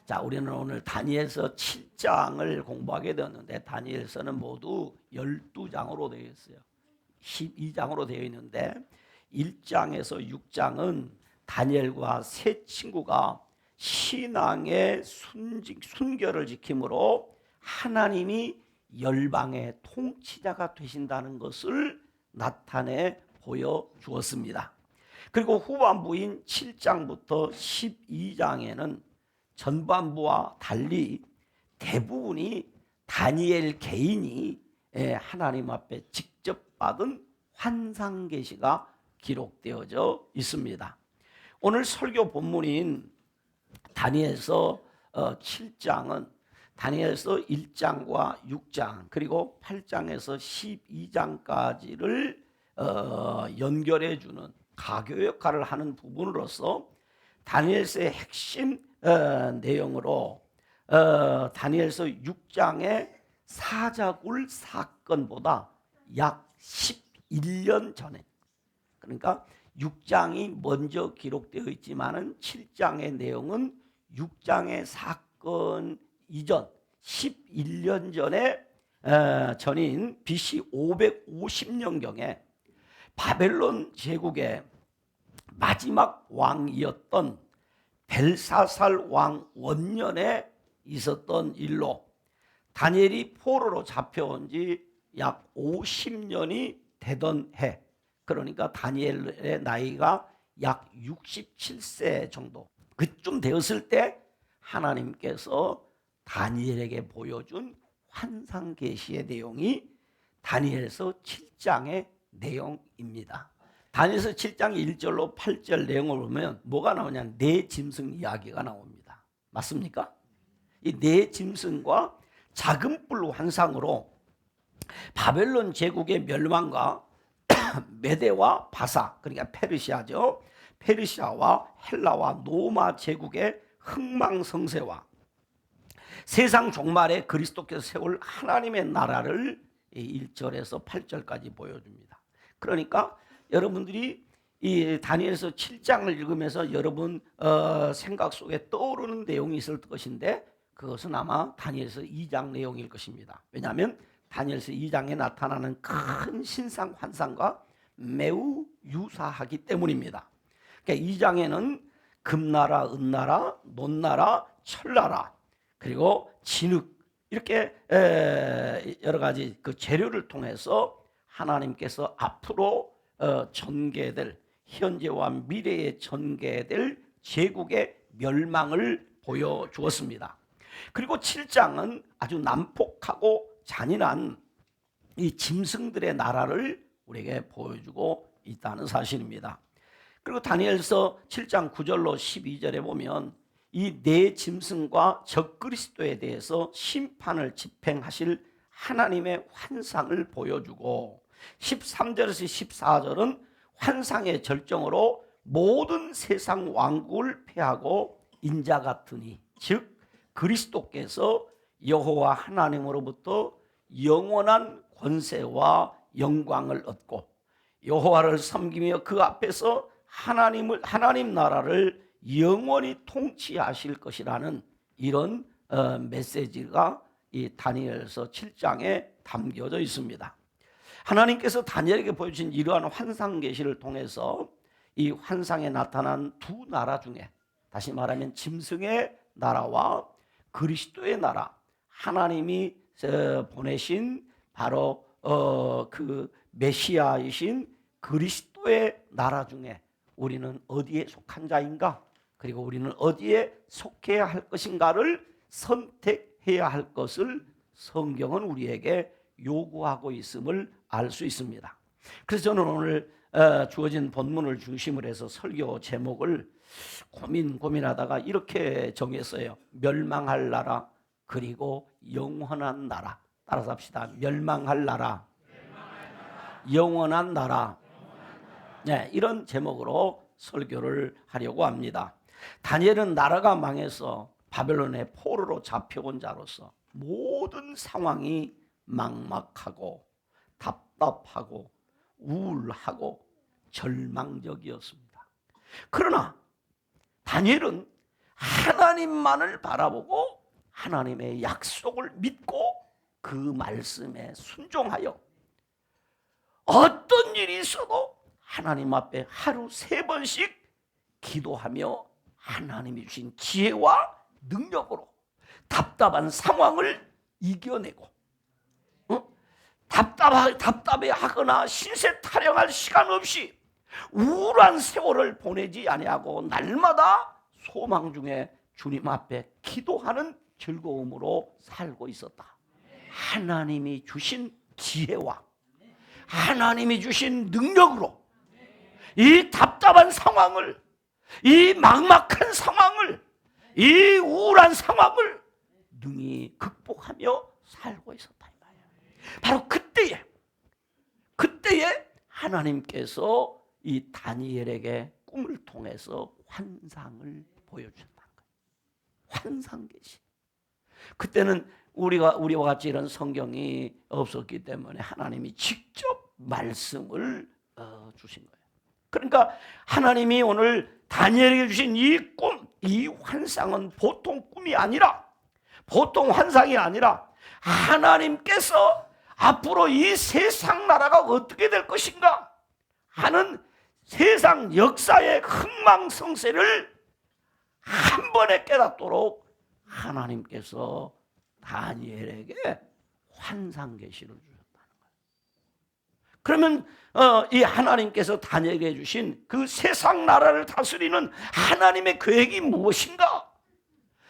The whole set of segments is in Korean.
자, 우리는 오늘 다니엘서 7장을 공부하게 되었는데 다니엘서는 모두 12장으로 되어 있어요. 12장으로 되어 있는데 1장에서 6장은 다니엘과 세 친구가 신앙의 순결을 지킴으로 하나님이 열방의 통치자가 되신다는 것을 나타내 보여주었습니다. 그리고 후반부인 7장부터 12장에는 전반부와 달리 대부분이 다니엘 개인이 하나님 앞에 직접 받은 환상 계시가 기록되어져 있습니다. 오늘 설교 본문인 다니엘서 7장은 다니엘서 1장과 6장 그리고 8장에서 12장까지를 연결해 주는 가교 역할을 하는 부분으로서 다니엘서의 핵심 내용으로 다니엘서 6장의 사자굴 사건보다 약 11년 전에, 그러니까 6장이 먼저 기록되어 있지만은 7장의 내용은 6장의 사건 이전 11년 전에 전인 BC 550년경에 바벨론 제국의 마지막 왕이었던 벨사살 왕 원년에 있었던 일로 다니엘이 포로로 잡혀온 지 약 50년이 되던 해, 그러니까 다니엘의 나이가 약 67세 정도 그쯤 되었을 때 하나님께서 다니엘에게 보여준 환상 계시의 내용이 다니엘서 7장의 내용입니다. 다니엘서 7장 1절로 8절 내용을 보면 뭐가 나오냐, 네 짐승 이야기가 나옵니다. 맞습니까? 이 네 짐승과 작은 뿔 환상으로 바벨론 제국의 멸망과 메대와 바사, 그러니까 페르시아죠. 페르시아와 헬라와 로마 제국의 흥망성쇠와 세상 종말에 그리스도께서 세울 하나님의 나라를 1절에서 8절까지 보여줍니다. 그러니까 여러분들이 이 다니엘서 7장을 읽으면서 여러분 생각 속에 떠오르는 내용이 있을 것인데 그것은 아마 다니엘서 2장 내용일 것입니다. 왜냐하면 다니엘서 2장에 나타나는 큰 신상 환상과 매우 유사하기 때문입니다. 그러니까 2장에는 금나라, 은나라, 논나라, 철나라 그리고 진흙 이렇게 여러 가지 그 재료를 통해서 하나님께서 앞으로 전개될 현재와 미래에 전개될 제국의 멸망을 보여주었습니다. 그리고 7장은 아주 난폭하고 잔인한 이 짐승들의 나라를 우리에게 보여주고 있다는 사실입니다. 그리고 다니엘서 7장 9절로 12절에 보면 이 네 짐승과 적그리스도에 대해서 심판을 집행하실 하나님의 환상을 보여주고 13절에서 14절은 환상의 절정으로 모든 세상 왕국을 패하고 인자 같으니 즉 그리스도께서 여호와 하나님으로부터 영원한 권세와 영광을 얻고 여호와를 섬기며 그 앞에서 하나님 나라를 영원히 통치하실 것이라는 이런 메시지가 이 다니엘서 7장에 담겨져 있습니다. 하나님께서 다니엘에게 보여주신 이러한 환상 계시를 통해서 이 환상에 나타난 두 나라 중에, 다시 말하면 짐승의 나라와 그리스도의 나라, 하나님이 보내신 바로 그 메시아이신 그리스도의 나라 중에 우리는 어디에 속한 자인가, 그리고 우리는 어디에 속해야 할 것인가를 선택해야 할 것을 성경은 우리에게 요구하고 있음을 알 수 있습니다. 그래서 저는 오늘 주어진 본문을 중심으로 해서 설교 제목을 고민하다가 이렇게 정했어요. 멸망할 나라 그리고 영원한 나라. 따라서 합시다. 멸망할 나라, 영원한 나라. 네, 이런 제목으로 설교를 하려고 합니다. 다니엘은 나라가 망해서 바벨론의 포로로 잡혀온 자로서 모든 상황이 막막하고 답답하고 우울하고 절망적이었습니다. 그러나 다니엘은 하나님만을 바라보고 하나님의 약속을 믿고 그 말씀에 순종하여 어떤 일이 있어도 하나님 앞에 하루 3번씩 기도하며 하나님이 주신 지혜와 능력으로 답답한 상황을 이겨내고 답답해 하거나 신세 타령할 시간 없이 우울한 세월을 보내지 아니하고 날마다 소망 중에 주님 앞에 기도하는 즐거움으로 살고 있었다. 하나님이 주신 지혜와 하나님이 주신 능력으로 이 답답한 상황을, 이 막막한 상황을, 이 우울한 상황을 능히 극복하며 살고 있었다. 바로 그때에 하나님께서 이 다니엘에게 꿈을 통해서 환상을 보여주셨다는 거예요. 환상 계시. 그때는 우리와 같이 이런 성경이 없었기 때문에 하나님이 직접 말씀을 주신 거예요. 그러니까 하나님이 오늘 다니엘에게 주신 이 꿈, 이 환상은 보통 꿈이 아니라, 보통 환상이 아니라 하나님께서 앞으로 이 세상 나라가 어떻게 될 것인가 하는 세상 역사의 흥망성쇠를 한 번에 깨닫도록 하나님께서 다니엘에게 환상 계시를 주셨다는 거예요. 그러면 이 하나님께서 다니엘에게 주신 그 세상 나라를 다스리는 하나님의 계획이 무엇인가?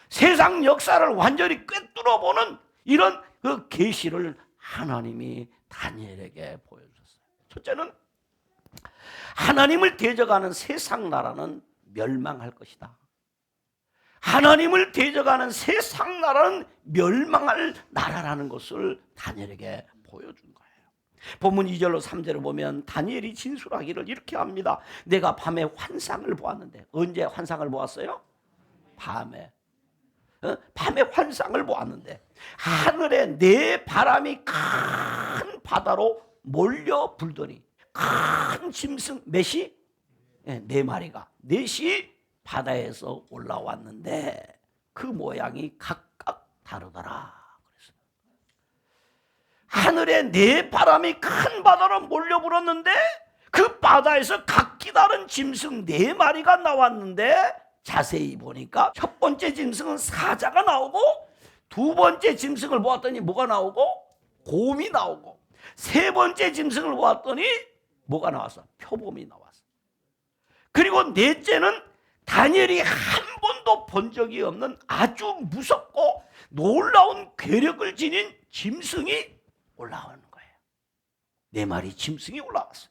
세상 역사를 완전히 꿰뚫어 보는 이런 그 계시를 하나님이 다니엘에게 보여줬어요. 첫째는 하나님을 대적하는 세상 나라는 멸망할 것이다. 하나님을 대적하는 세상 나라는 멸망할 나라라는 것을 다니엘에게 보여준 거예요. 본문 2절로 3절을 보면 다니엘이 진술하기를 이렇게 합니다. 내가 밤에 환상을 보았는데, 언제 환상을 보았어요? 밤에. 밤에 환상을 보았는데 하늘에 네 바람이 큰 바다로 몰려 불더니 큰 짐승 몇이? 네 마리가, 넷이 바다에서 올라왔는데 그 모양이 각각 다르더라. 그랬어요. 하늘에 네 바람이 큰 바다로 몰려 불었는데 그 바다에서 각기 다른 짐승 네 마리가 나왔는데 자세히 보니까 첫 번째 짐승은 사자가 나오고, 두 번째 짐승을 보았더니 뭐가 나오고? 곰이 나오고, 세 번째 짐승을 보았더니 뭐가 나왔어? 표범이 나왔어. 그리고 넷째는 다니엘이 한 번도 본 적이 없는 아주 무섭고 놀라운 괴력을 지닌 짐승이 올라오는 거예요. 네 마리 짐승이 올라왔어요.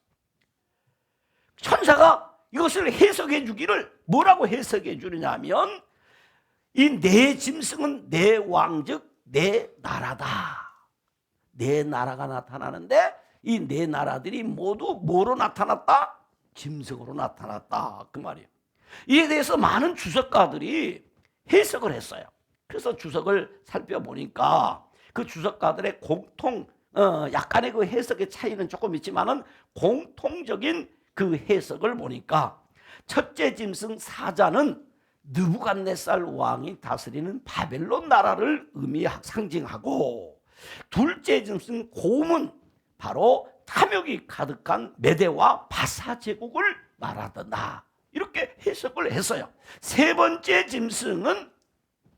천사가 이것을 해석해 주기를 뭐라고 해석해 주느냐면, 이 네 짐승은 네 왕, 즉 네 나라다. 네 나라가 나타나는데 이 네 나라들이 모두 뭐로 나타났다? 짐승으로 나타났다. 그 말이에요. 이에 대해서 많은 주석가들이 해석을 했어요. 그래서 주석을 살펴보니까 그 주석가들의 약간의 그 해석의 차이는 조금 있지만은 공통적인 그 해석을 보니까, 첫째 짐승 사자는 느부갓네살 왕이 다스리는 바벨론 나라를 상징하고, 둘째 짐승 곰은 바로 탐욕이 가득한 메대와 바사 제국을 말하더라. 이렇게 해석을 했어요. 세 번째 짐승은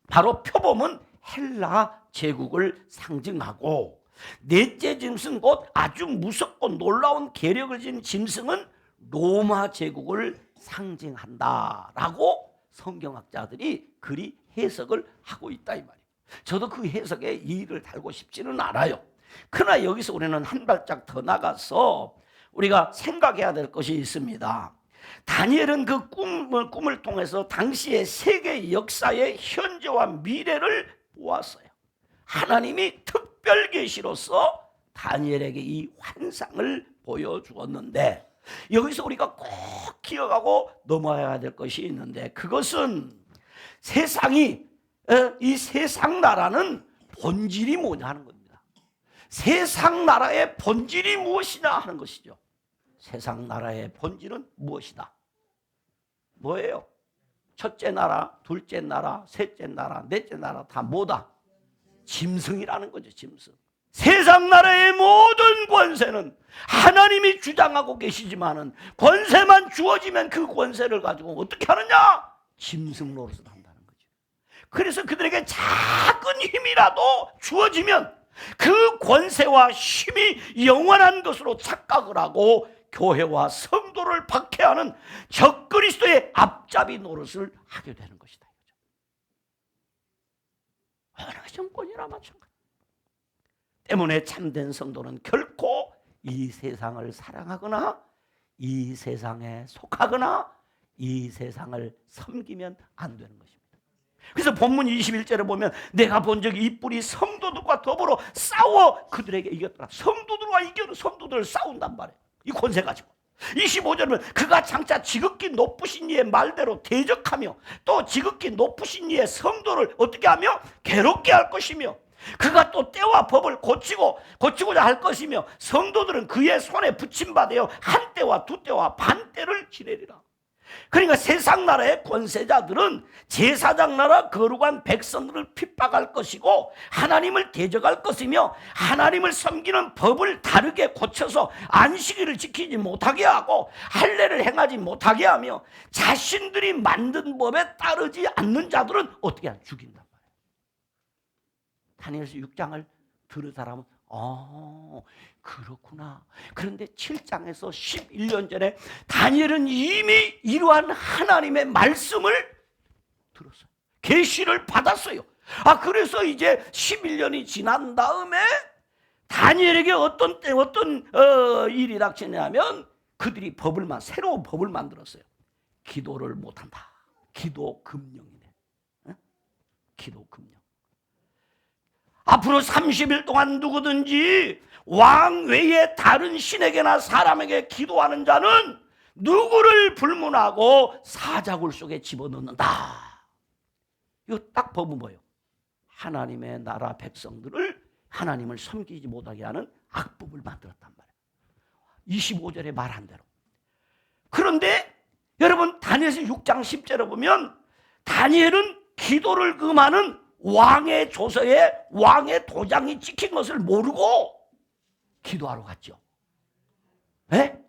바로 표범은 헬라 제국을 상징하고, 넷째 짐승 곧 아주 무섭고 놀라운 계력을 지닌 짐승은 로마 제국을 상징한다라고 성경학자들이 그리 해석을 하고 있다 이 말이에요. 저도 그 해석에 이의를 달고 싶지는 않아요. 그러나 여기서 우리는 한 발짝 더 나가서 우리가 생각해야 될 것이 있습니다. 다니엘은 그 꿈을 통해서 당시의 세계 역사의 현재와 미래를 보았어요. 하나님이 특별 계시로서 다니엘에게 이 환상을 보여주었는데, 여기서 우리가 꼭 기억하고 넘어가야 될 것이 있는데, 그것은 이 세상 나라는 본질이 뭐냐 하는 겁니다. 세상 나라의 본질이 무엇이냐 하는 것이죠. 세상 나라의 본질은 무엇이다? 뭐예요? 첫째 나라, 둘째 나라, 셋째 나라, 넷째 나라 다 뭐다? 짐승이라는 거죠. 짐승. 세상 나라의 모든 권세는 하나님이 주장하고 계시지만은 권세만 주어지면 그 권세를 가지고 어떻게 하느냐? 짐승 노릇을 한다는 거죠. 그래서 그들에게 작은 힘이라도 주어지면 그 권세와 힘이 영원한 것으로 착각을 하고 교회와 성도를 박해하는 적그리스도의 앞잡이 노릇을 하게 되는 것이다. 어느 정권이나 마찬가지. 때문에 참된 성도는 결코 이 세상을 사랑하거나 이 세상에 속하거나 이 세상을 섬기면 안 되는 것입니다. 그래서 본문 21절에 보면 내가 본 적이 이 뿔이 성도들과 더불어 싸워 그들에게 이겼더라. 성도들과 이겨는 성도들을 싸운단 말이에요. 이 권세 가지고. 25절은 그가 장차 지극히 높으신 이의 말대로 대적하며 또 지극히 높으신 이의 성도를 어떻게 하며 괴롭게 할 것이며 그가 또 때와 법을 고치고자 할 것이며 성도들은 그의 손에 붙임받아요 한 때와 두 때와 반 때를 지내리라. 그러니까 세상 나라의 권세자들은 제사장 나라 거룩한 백성들을 핍박할 것이고 하나님을 대적할 것이며 하나님을 섬기는 법을 다르게 고쳐서 안식일을 지키지 못하게 하고 할례를 행하지 못하게 하며 자신들이 만든 법에 따르지 않는 자들은 어떻게 하냐? 죽인단 말이에요. 다니엘서 6장을 들은 사람은 그렇구나. 그런데 7장에서 11년 전에 다니엘은 이미 이러한 하나님의 말씀을 들었어요. 계시를 받았어요. 그래서 이제 11년이 지난 다음에 다니엘에게 어떤 일이 닥치냐면 그들이 새로운 법을 만들었어요. 기도를 못한다. 기도 금령이네. 기도 금령. 앞으로 30일 동안 누구든지 왕 외에 다른 신에게나 사람에게 기도하는 자는 누구를 불문하고 사자굴 속에 집어넣는다. 이거 딱 법은 뭐예요? 하나님의 나라 백성들을 하나님을 섬기지 못하게 하는 악법을 만들었단 말이에요. 25절에 말한 대로. 그런데 여러분 다니엘서 6장 10절에 보면 다니엘은 기도를 금하는 왕의 조서에 왕의 도장이 찍힌 것을 모르고 기도하러 갔죠. 네?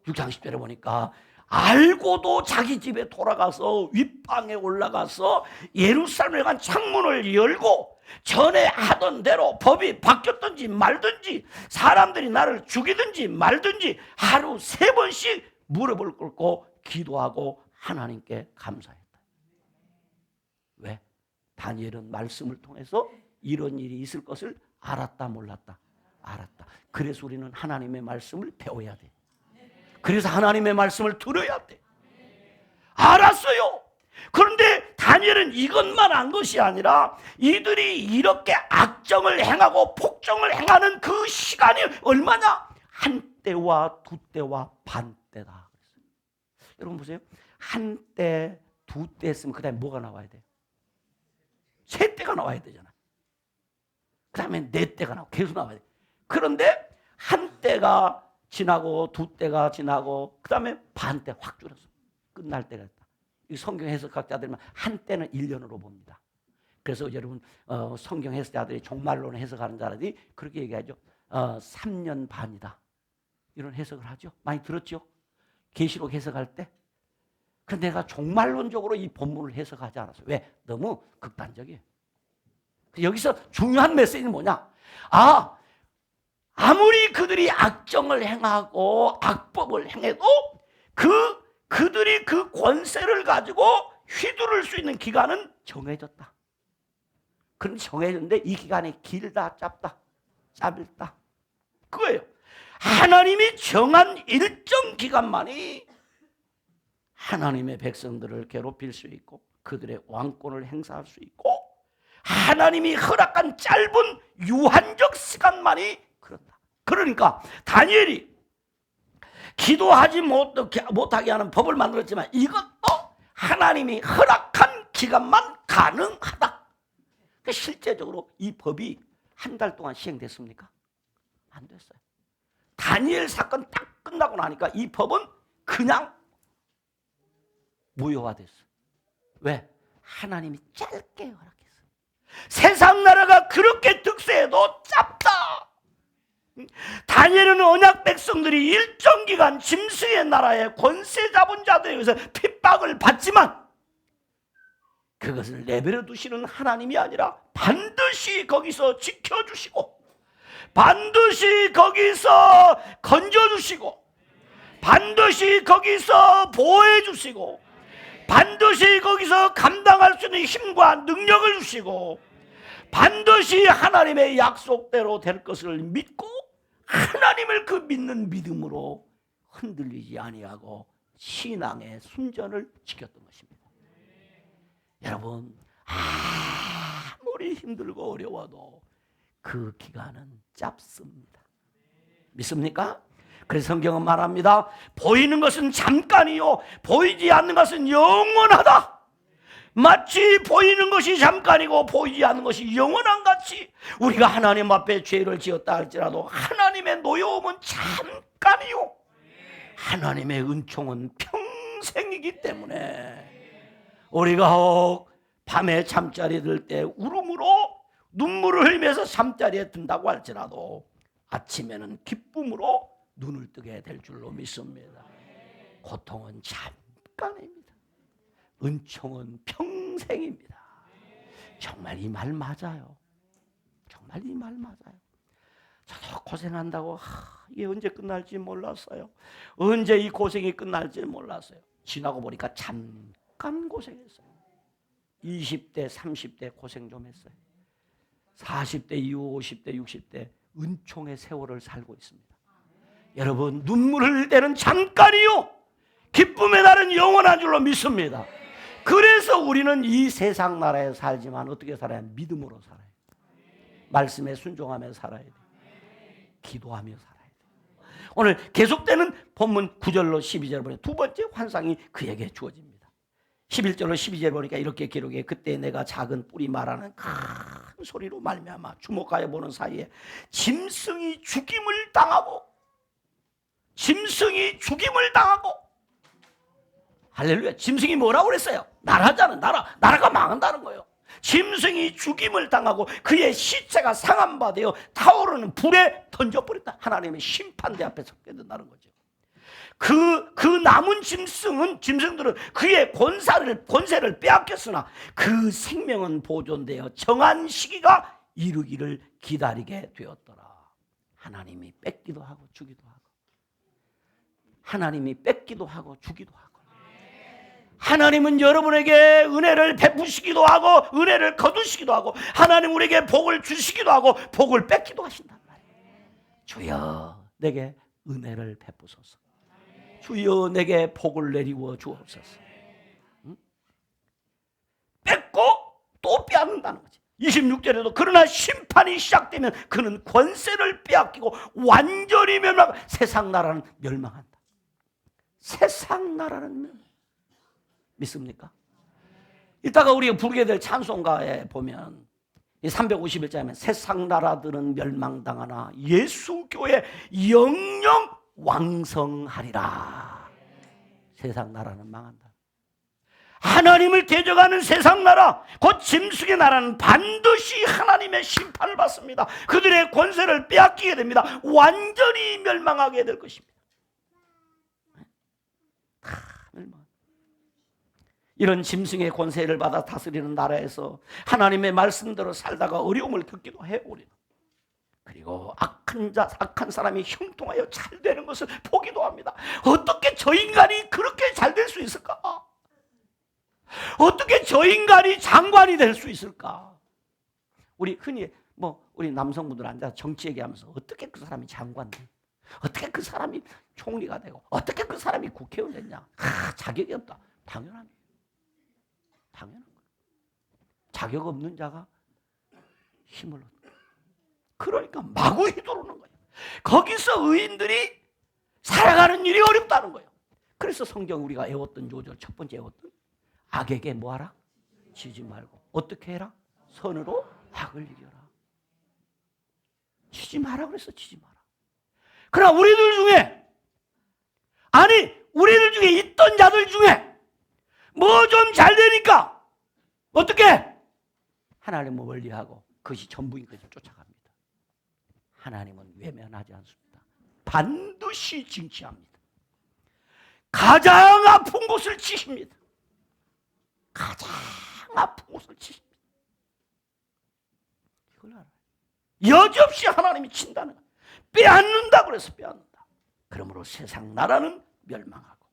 6장 10절에 보니까 알고도 자기 집에 돌아가서 윗방에 올라가서 예루살렘에 간 창문을 열고 전에 하던 대로 법이 바뀌었든지 말든지 사람들이 나를 죽이든지 말든지 하루 3번씩 무릎을 꿇고 기도하고 하나님께 감사했다. 왜? 다니엘은 말씀을 통해서 이런 일이 있을 것을 알았다 몰랐다? 알았다. 그래서 우리는 하나님의 말씀을 배워야 돼. 그래서 하나님의 말씀을 들어야 돼. 알았어요. 그런데 다니엘은 이것만 안 것이 아니라 이들이 이렇게 악정을 행하고 폭정을 행하는 그 시간이 얼마냐? 한 때와 두 때와 반 때다. 여러분 보세요. 한 때, 두 때 했으면 그 다음에 뭐가 나와야 돼요? 세 때가 나와야 되잖아. 그 다음에 네 때가 나오고 계속 나와야 돼. 그런데 한 때가 지나고 두 때가 지나고 그 다음에 반 때 확 줄었어. 끝날 때가 있다. 이 성경 해석학자들은 한 때는 1년으로 봅니다. 그래서 여러분 성경 해석자들이 종말론 해석하는 자들이 그렇게 얘기하죠. 3년 반이다. 이런 해석을 하죠. 많이 들었죠? 계시록 해석할 때. 그런데 내가 종말론적으로 이 본문을 해석하지 않았어요. 왜? 너무 극단적이에요. 여기서 중요한 메시지는 뭐냐? 아무리 그들이 악정을 행하고 악법을 행해도 그들이 그 권세를 가지고 휘두를 수 있는 기간은 정해졌다. 그런데 정해졌는데 이 기간이 길다 짧다? 짧다. 그거예요. 하나님이 정한 일정 기간만이 하나님의 백성들을 괴롭힐 수 있고 그들의 왕권을 행사할 수 있고 하나님이 허락한 짧은 유한적 시간만이 그런다. 그러니까 다니엘이 기도하지 못하게 하는 법을 만들었지만 이것도 하나님이 허락한 기간만 가능하다. 그러니까 실제적으로 이 법이 한 달 동안 시행됐습니까? 안 됐어요. 다니엘 사건 딱 끝나고 나니까 이 법은 그냥 무효화됐어. 왜? 하나님이 짧게 허락했어요. 세상 나라가 그렇게 득세해도 짧다. 다니엘은 언약 백성들이 일정 기간 짐승의 나라의 권세 잡은 자들에 의해서 핍박을 받지만 그것을 내버려 두시는 하나님이 아니라 반드시 거기서 지켜주시고, 반드시 거기서 건져주시고, 반드시 거기서 보호해주시고, 반드시 거기서 감당할 수 있는 힘과 능력을 주시고, 반드시 하나님의 약속대로 될 것을 믿고 하나님을 그 믿는 믿음으로 흔들리지 아니하고 신앙의 순전을 지켰던 것입니다. 여러분, 아무리 힘들고 어려워도 그 기간은 짧습니다. 믿습니까? 그래서 성경은 말합니다. 보이는 것은 잠깐이요 보이지 않는 것은 영원하다. 마치 보이는 것이 잠깐이고 보이지 않는 것이 영원한 같이 우리가 하나님 앞에 죄를 지었다 할지라도 하나님의 노여움은 잠깐이요 하나님의 은총은 평생이기 때문에 우리가 밤에 잠자리 들 때 울음으로 눈물을 흘리면서 잠자리에 든다고 할지라도 아침에는 기쁨으로 눈을 뜨게 될 줄로 믿습니다. 고통은 잠깐입니다. 은총은 평생입니다. 정말 이 말 맞아요. 정말 이 말 맞아요. 저도 고생한다고 이게 언제 끝날지 몰랐어요. 언제 이 고생이 끝날지 몰랐어요. 지나고 보니까 잠깐 고생했어요. 20대 30대 고생 좀 했어요. 40대 이후 50대 60대 은총의 세월을 살고 있습니다. 여러분, 눈물을 흘릴 때는 잠깐이요 기쁨의 날은 영원한 줄로 믿습니다. 그래서 우리는 이 세상 나라에 살지만 어떻게 살아야? 믿음으로 살아요. 말씀에 순종하며 살아야 돼요. 기도하며 살아야 돼요. 오늘 계속되는 본문 9절로 12절 보니 두 번째 환상이 그에게 주어집니다. 11절로 12절 보니까 이렇게 기록해. 그때 내가 작은 뿌리 말하는 큰 소리로 말미암아 주목하여 보는 사이에 짐승이 죽임을 당하고 할렐루야. 짐승이 뭐라고 그랬어요? 나라잖아. 나라가 망한다는 거예요. 짐승이 죽임을 당하고 그의 시체가 상함받아 타오르는 불에 던져버렸다. 하나님의 심판대 앞에 섰게 된다는 거죠. 그 남은 짐승들은 그의 권세를 빼앗겼으나 그 생명은 보존되어 정한 시기가 이르기를 기다리게 되었더라. 하나님이 뺏기도 하고 주기도 하고, 하나님이 뺏기도 하고 주기도 하고, 하나님은 여러분에게 은혜를 베푸시기도 하고 은혜를 거두시기도 하고, 하나님 우리에게 복을 주시기도 하고 복을 뺏기도 하신단 말이에요. 주여 내게 은혜를 베푸소서. 주여 내게 복을 내리워 주옵소서. 뺏고 또 빼앗는다는 거지. 26절에도 그러나 심판이 시작되면 그는 권세를 빼앗기고 완전히 세상 나라는 멸망한다. 세상 나라는 멸망. 믿습니까? 이따가 우리가 부르게 될 찬송가에 보면 351장에 세상 나라들은 멸망당하나 예수교회 영영 왕성하리라. 세상 나라는 망한다. 하나님을 대적하는 세상 나라, 곧 짐승의 나라는 반드시 하나님의 심판을 받습니다. 그들의 권세를 빼앗기게 됩니다. 완전히 멸망하게 될 것입니다. 다 멸망. 이런 짐승의 권세를 받아 다스리는 나라에서 하나님의 말씀대로 살다가 어려움을 겪기도 해요. 우리는. 그리고 악한 사람이 형통하여 잘 되는 것을 보기도 합니다. 어떻게 저 인간이 그렇게 잘 될 수 있을까? 어떻게 저 인간이 장관이 될 수 있을까? 우리 흔히 우리 남성분들 앉아서 정치 얘기하면서 어떻게 그 사람이 장관 돼? 어떻게 그 사람이 총리가 되고 어떻게 그 사람이 국회의원 됐냐? 자격이 없다. 당연한 거예요. 자격 없는 자가 힘을 얻는 거예요. 그러니까 마구 휘두르는 거예요. 거기서 의인들이 살아가는 일이 어렵다는 거예요. 그래서 성경 우리가 애웠던 요절, 첫 번째 애웠던 악에게 뭐하라? 지지 말고 어떻게 해라? 선으로 악을 이겨라. 지지 마라 그랬어. 지지 마라. 그러나 우리들 중에 있던 자들 중에 뭐 좀 잘 되니까 어떻게? 하나님을 멀리하고 그것이 전부인 것을 쫓아갑니다. 하나님은 외면하지 않습니다. 반드시 징치합니다. 가장 아픈 곳을 치십니다. 가장 아픈 곳을 치십니다. 이걸 알아요. 여지없이 하나님이 친다는 거예요. 빼앗는다 그래서 빼앗는다. 그러므로 세상 나라는 멸망하고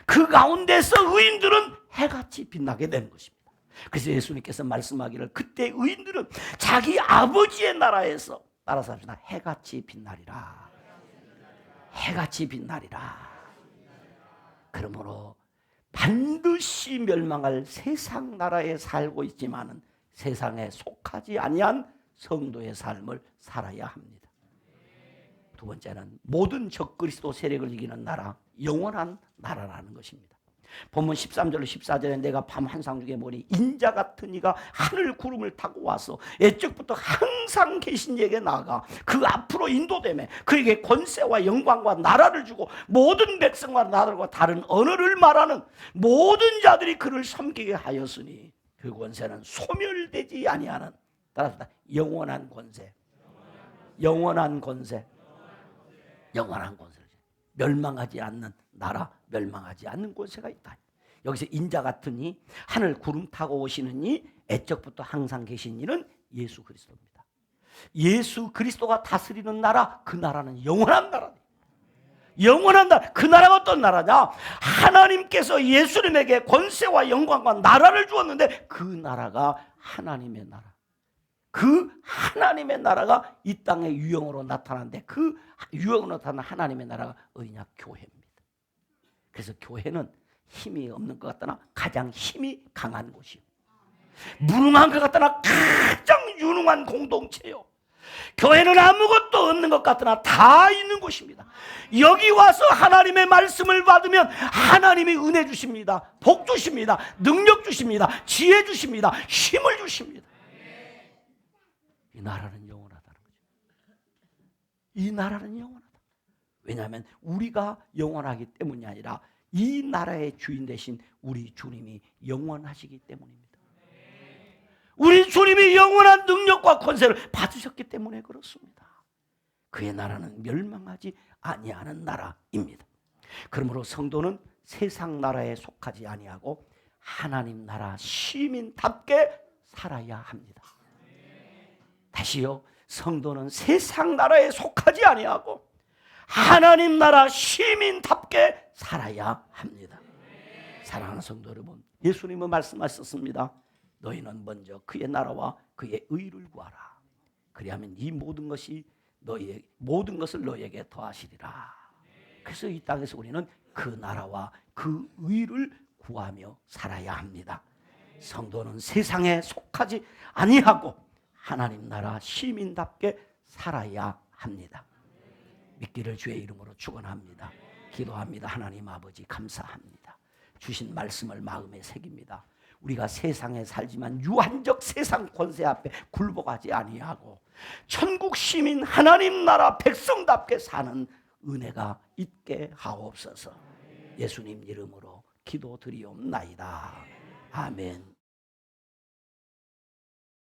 그 가운데서 의인들은 해같이 빛나게 되는 것입니다. 그래서 예수님께서 말씀하기를 그때 의인들은 자기 아버지의 나라에서 따라서 합시다. 해같이 빛나리라. 해같이 빛나리라. 그러므로 반드시 멸망할 세상 나라에 살고 있지만은 세상에 속하지 아니한 성도의 삶을 살아야 합니다. 두 번째는 모든 적그리스도 세력을 이기는 나라, 영원한 나라라는 것입니다. 본문 13절로 14절에 내가 밤 환상 중에 보니 인자 같은 이가 하늘 구름을 타고 와서 옛적부터 항상 계신 이에게 나아가 그 앞으로 인도되며 그에게 권세와 영광과 나라를 주고 모든 백성과 나라들과 다른 언어를 말하는 모든 자들이 그를 섬기게 하였으니 그 권세는 소멸되지 아니하는, 따라서 영원한 권세, 영원한 권세, 영원한 권세, 멸망하지 않는 나라, 멸망하지 않는 권세가 있다. 여기서 인자 같은 이, 하늘 구름 타고 오시는 이, 애적부터 항상 계신 이는 예수 그리스도입니다. 예수 그리스도가 다스리는 나라, 그 나라는 영원한 나라다. 영원한 나라. 그 나라가 어떤 나라냐? 하나님께서 예수님에게 권세와 영광과 나라를 주었는데 그 나라가 하나님의 나라. 그 하나님의 나라가 이 땅의 유형으로 나타나는데 그 유형으로 나타나는 하나님의 나라가 어디냐? 교회입니다. 그래서 교회는 힘이 없는 것 같으나 가장 힘이 강한 곳이요. 무능한 것 같으나 가장 유능한 공동체요. 교회는 아무것도 없는 것 같으나 다 있는 곳입니다. 여기 와서 하나님의 말씀을 받으면 하나님이 은혜 주십니다. 복 주십니다. 능력 주십니다. 지혜 주십니다. 힘을 주십니다. 이 나라는 영원하다는 거죠. 이 나라는 영원하다. 왜냐하면 우리가 영원하기 때문이 아니라 이 나라의 주인 되신 우리 주님이 영원하시기 때문입니다. 우리 주님이 영원한 능력과 권세를 받으셨기 때문에 그렇습니다. 그의 나라는 멸망하지 아니하는 나라입니다. 그러므로 성도는 세상 나라에 속하지 아니하고 하나님 나라 시민답게 살아야 합니다. 다시요, 성도는 세상 나라에 속하지 아니하고 하나님 나라 시민답게 살아야 합니다. 사랑하는 성도 여러분, 예수님은 말씀하셨습니다. 너희는 먼저 그의 나라와 그의 의를 구하라. 그리하면 이 모든 것을 너희에게 더하시리라. 그래서 이 땅에서 우리는 그 나라와 그 의를 구하며 살아야 합니다. 성도는 세상에 속하지 아니하고 하나님 나라 시민답게 살아야 합니다. 믿기를 주의 이름으로 축원합니다. 기도합니다. 하나님 아버지 감사합니다. 주신 말씀을 마음에 새깁니다. 우리가 세상에 살지만 유한적 세상 권세 앞에 굴복하지 아니하고 천국 시민 하나님 나라 백성답게 사는 은혜가 있게 하옵소서. 예수님 이름으로 기도드리옵나이다. 아멘.